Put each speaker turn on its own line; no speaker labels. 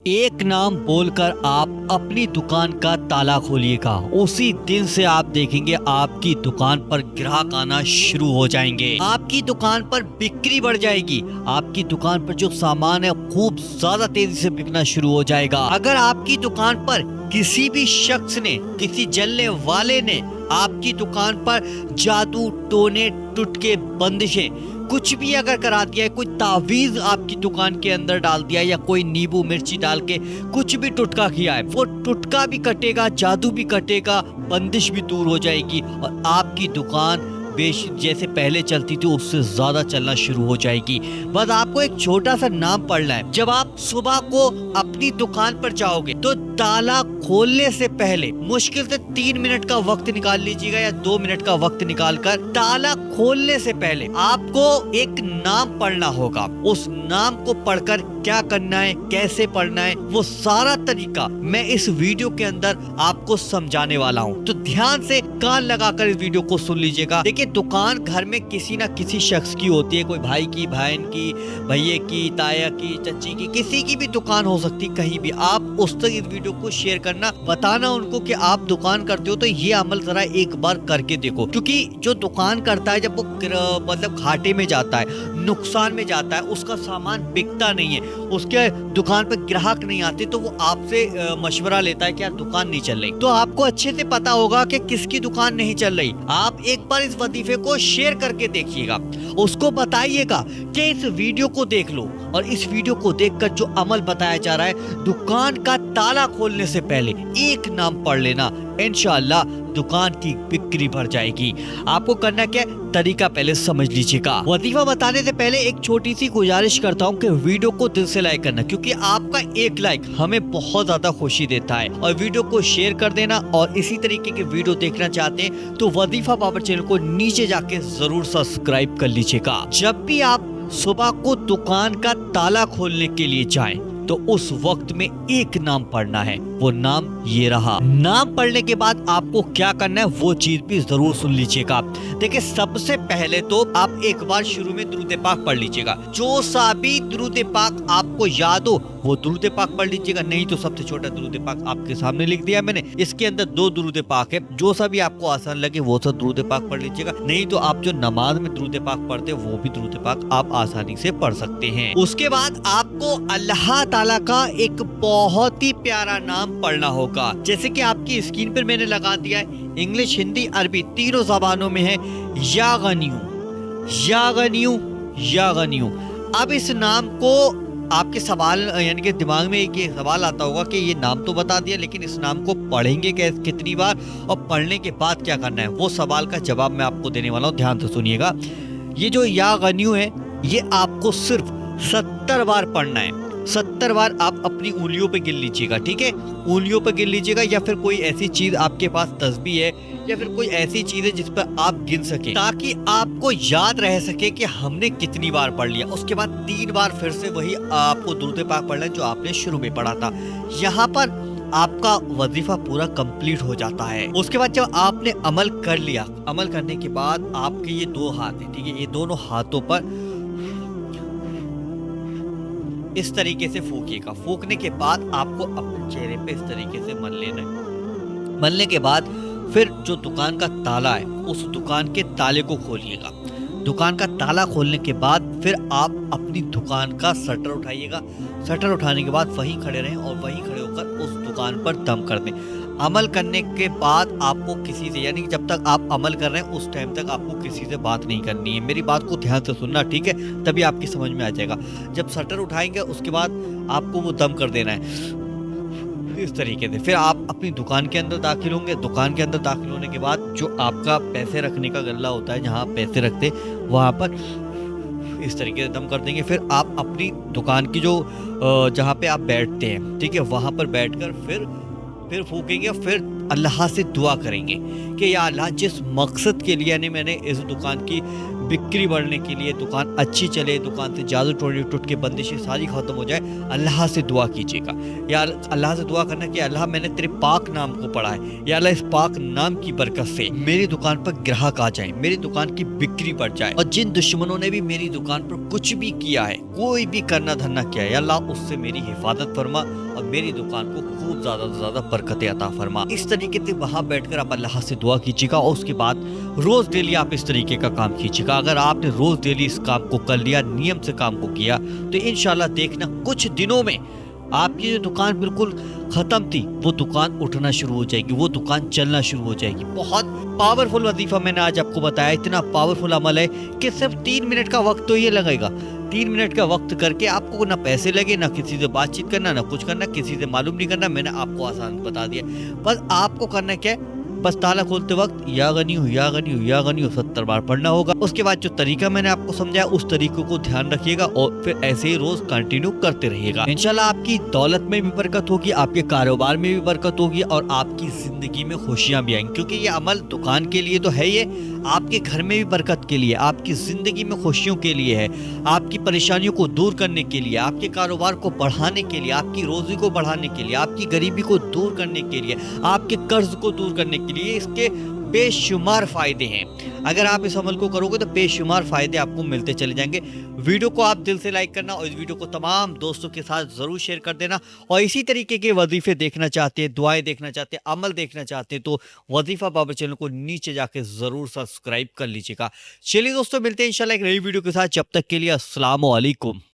एक नाम बोलकर आप अपनी दुकान का ताला खोलिएगा। उसी दिन से आप देखेंगे आपकी दुकान पर ग्राहक आना शुरू हो जाएंगे। आपकी दुकान पर बिक्री बढ़ जाएगी। आपकी दुकान पर जो सामान है खूब ज्यादा तेजी से बिकना शुरू हो जाएगा। अगर आपकी दुकान पर किसी भी शख्स ने, किसी जलने वाले ने आपकी दुकान पर जादू, टोने, टुटके, बंदिशें कुछ भी अगर करा दिया है, कोई तावीज आपकी दुकान के अंदर डाल दिया या कोई नींबू मिर्ची डाल के कुछ भी टुटका किया है, वो टुटका भी कटेगा, जादू भी कटेगा, बंदिश भी दूर हो जाएगी और आपकी दुकान जैसे पहले चलती थी उससे ज्यादा चलना शुरू हो जाएगी। बस आपको एक छोटा सा नाम पढ़ना है। जब आप सुबह को अपनी दुकान पर जाओगे तो ताला खोलने से पहले मुश्किल से 3 मिनट का वक्त निकाल लीजिएगा या 2 मिनट का वक्त निकालकर ताला खोलने से पहले आपको एक नाम पढ़ना होगा। उस नाम को पढ़कर क्या करना है, कैसे पढ़ना है, वो सारा तरीका मैं इस वीडियो के अंदर आपको समझाने वाला हूँ। तो ध्यान से कान लगाकर इस वीडियो को सुन लीजिएगा। देखिए, दुकान घर में किसी ना किसी शख्स की होती है, कोई भाई की, बहन की, भैया की, ताया की, चच्ची की, किसी की भी दुकान हो सकती है कहीं भी। आप उस तक इस वीडियो को शेयर करना, बताना उनको कि आप दुकान करते हो तो ये अमल जरा एक बार करके देखो। क्योंकि जो दुकान करता है जब वो मतलब घाटे में जाता है, नुकसान में जाता है, उसका सामान बिकता नहीं है, उसके दुकान पर ग्राहक नहीं आते, तो वो आपसे मशवरा लेता है कि यार दुकान नहीं चल रही। तो आपको अच्छे से पता होगा कि किसकी दुकान नहीं चल रही। आप एक बार इस वजीफे को शेयर करके देखिएगा, उसको बताइएगा कि इस वीडियो को देख लो और इस वीडियो को देखकर जो अमल बताया जा रहा है, दुकान का ताला खोलने से पहले एक नाम पढ़ लेना, इंशाअल्लाह दुकान की बिक्री बढ़ जाएगी। आपको करना क्या है, तरीका पहले समझ लीजिएगा। वजीफा बताने से पहले एक छोटी सी गुजारिश करता हूँ कि वीडियो को दिल से लाइक करना, क्योंकि आपका एक लाइक हमें बहुत ज्यादा खुशी देता है। और वीडियो को शेयर कर देना, और इसी तरीके के वीडियो देखना चाहते हैं तो वजीफा बाबर चैनल को नीचे जाके जरूर सब्सक्राइब कर लीजिएगा। जब भी आप सुबह को दुकान का ताला खोलने के लिए जाएं तो उस वक्त में एक नाम पढ़ना है। वो नाम ये रहा। नाम पढ़ने के बाद आपको क्या करना है वो चीज भी जरूर सुन लीजिएगा। देखिए, सबसे पहले तो आप एक बार शुरू में दुरूद पाक पढ़ लीजिएगा। जो सा भी दुरूद पाक आपको याद हो वो दुरूद पाक पढ़ लीजिएगा। नहीं तो सबसे छोटा दुरूद पाक आपके सामने लिख दिया मैंने, इसके अंदर 2 दुरूद पाक है। जो सा भी आपको आसान लगे वो सब दुरूद पाक पढ़ लीजिएगा। नहीं तो आप जो नमाज में दुरूद पाक पढ़ते वो भी दुरूद पाक आप आसानी से पढ़ सकते हैं। उसके बाद आपको अल्लाह ताला का एक बहुत ही प्यारा नाम पढ़ना होगा। जैसे कि आपकी स्क्रीन पर मैंने लगा दिया है, इंग्लिश, हिंदी, अरबी तीनों जबानों में है, या गनियू, या गनियू, या गनियू। अब इस नाम को आपके सवाल यानी कि दिमाग में एक ये सवाल आता होगा कि ये नाम तो बता दिया, लेकिन इस नाम को पढ़ेंगे कितनी बार और पढ़ने के बाद क्या करना है, वो सवाल का जवाब मैं आपको देने वाला हूँ। ध्यान से सुनिएगा। ये जो या गनियू है ये आपको सिर्फ 70 बार पढ़ना है। 70 बार आप अपनी उंगलियों पे गिन लीजिएगा, ठीक है? उंगलियों पे गिन लीजिएगा, या फिर कोई ऐसी चीज आपके पास तस्बीह है या फिर कोई ऐसी चीज है जिस पर आप गिन सके, ताकि आपको याद रह सके कि हमने कितनी बार पढ़ लिया। उसके बाद 3 बार फिर से वही आपको दुरूद पाक पढ़ना है जो आपने शुरू में पढ़ा था। यहाँ पर आपका वजीफा पूरा कंप्लीट हो जाता है। उसके बाद जब आपने अमल कर लिया, अमल करने के बाद आपके ये 2 हाथ है, ठीक है? ये दोनों हाथों पर इस तरीके से फूकिएगा। फूकने के बाद आपको अपने चेहरे पे इस तरीके से मल लेना है। मलने के बाद फिर जो दुकान का ताला है उस दुकान के ताले को खोलिएगा। दुकान का ताला खोलने के बाद फिर आप अपनी दुकान का शटर उठाइएगा। शटर उठाने के बाद वहीं खड़े रहें और वहीं खड़े होकर उस दुकान पर दम कर दें। अमल करने के बाद आपको किसी से, यानी जब तक आप अमल कर रहे हैं उस टाइम तक आपको किसी से बात नहीं करनी है। मेरी बात को ध्यान से सुनना, ठीक है? तभी आपकी समझ में आ जाएगा। जब शटर उठाएंगे उसके बाद आपको वो दम कर देना है इस तरीके से। फिर आप अपनी दुकान के अंदर दाखिल होंगे। दुकान के अंदर दाखिल होने के बाद जो आपका पैसे रखने का गल्ला होता है, जहाँ पैसे रखते, वहाँ पर इस तरीके से दम कर देंगे। फिर आप अपनी दुकान की जो जहाँ पे आप बैठते हैं, ठीक है, वहाँ पर बैठकर फिर फूकेंगे। फिर अल्लाह से दुआ करेंगे कि या अल्लाह, जिस मकसद के लिए मैंने इस दुकान की बिक्री बढ़ने के लिए, दुकान अच्छी चले, दुकान से जादू टोने टुटके बंदिशें सारी खत्म हो जाए, अल्लाह से दुआ कीजिएगा। या अल्लाह से दुआ करना कि अल्लाह मैंने तेरे पाक नाम को पढ़ा है, या अल्लाह इस पाक नाम की बरकत से मेरी दुकान पर ग्राहक आ जाए, मेरी दुकान की बिक्री बढ़ जाए। और जिन दुश्मनों ने भी मेरी दुकान पर कुछ भी किया है, कोई भी करना धरना किया है, या अल्लाह उससे मेरी हिफाजत फरमा और मेरी दुकान को खूब ज्यादा से ज्यादा बरकतें अता फरमा। इस तरीके से वहां बैठकर आप अल्लाह से दुआ कीजिएगा और उसके बाद रोज डेली आप इस तरीके का काम कीजिएगा। अगर आपने रोज डेली इस काम को कर लिया, नियम से काम को किया, तो इंशाल्लाह देखना कुछ दिनों में आपकी जो दुकान बिल्कुल खत्म थी वो दुकान उठना शुरू हो जाएगी, वो दुकान चलना शुरू हो जाएगी। बहुत पावरफुल वजीफा मैंने आज आपको बताया, इतना पावरफुल अमल है कि सिर्फ 3 मिनट का वक्त तो ये लगेगा। 3 मिनट का वक्त करके आपको ना पैसे लगे, ना किसी से बातचीत करना, ना कुछ करना, किसी से मालूम नहीं करना। मैंने आपको आसान बता दिया। बस आपको करना क्या है, बस ताला खोलते वक्त या गनी हो या गनी हो या गनी हो 70 बार पढ़ना होगा। उसके बाद जो तरीका मैंने आपको समझाया उस तरीकों को ध्यान रखिएगा और फिर ऐसे ही रोज कंटिन्यू करते रहिएगा। इंशाल्लाह आपकी दौलत में भी बरकत होगी, आपके कारोबार में भी बरकत होगी और आपकी जिंदगी में खुशियां भी आएंगी। क्योंकि ये अमल दुकान के लिए तो है, ये आपके घर में भी बरकत के लिए, आपकी जिंदगी में खुशियों के लिए है, आपकी परेशानियों को दूर करने के लिए, आपके कारोबार को बढ़ाने के लिए, आपकी रोजी को बढ़ाने के लिए, आपकी गरीबी को दूर करने के लिए, आपके कर्ज को दूर करने के लिए। इसके बेशुमार फायदे हैं। अगर आप इस अमल को करोगे तो बेशुमार फायदे आपको मिलते चले जाएंगे। वीडियो को आप दिल से लाइक करना और इस वीडियो को तमाम दोस्तों के साथ जरूर शेयर कर देना। और इसी तरीके के वजीफे देखना चाहते हैं, दुआएं देखना चाहते हैं, अमल देखना चाहते हैं तो वजीफा बाबर चैनल को नीचे जाके जरूर सब्सक्राइब कर लीजिएगा। चलिए दोस्तों, मिलते हैं इंशाल्लाह एक नई वीडियो के साथ। जब तक के लिए अस्सलाम वालेकुम।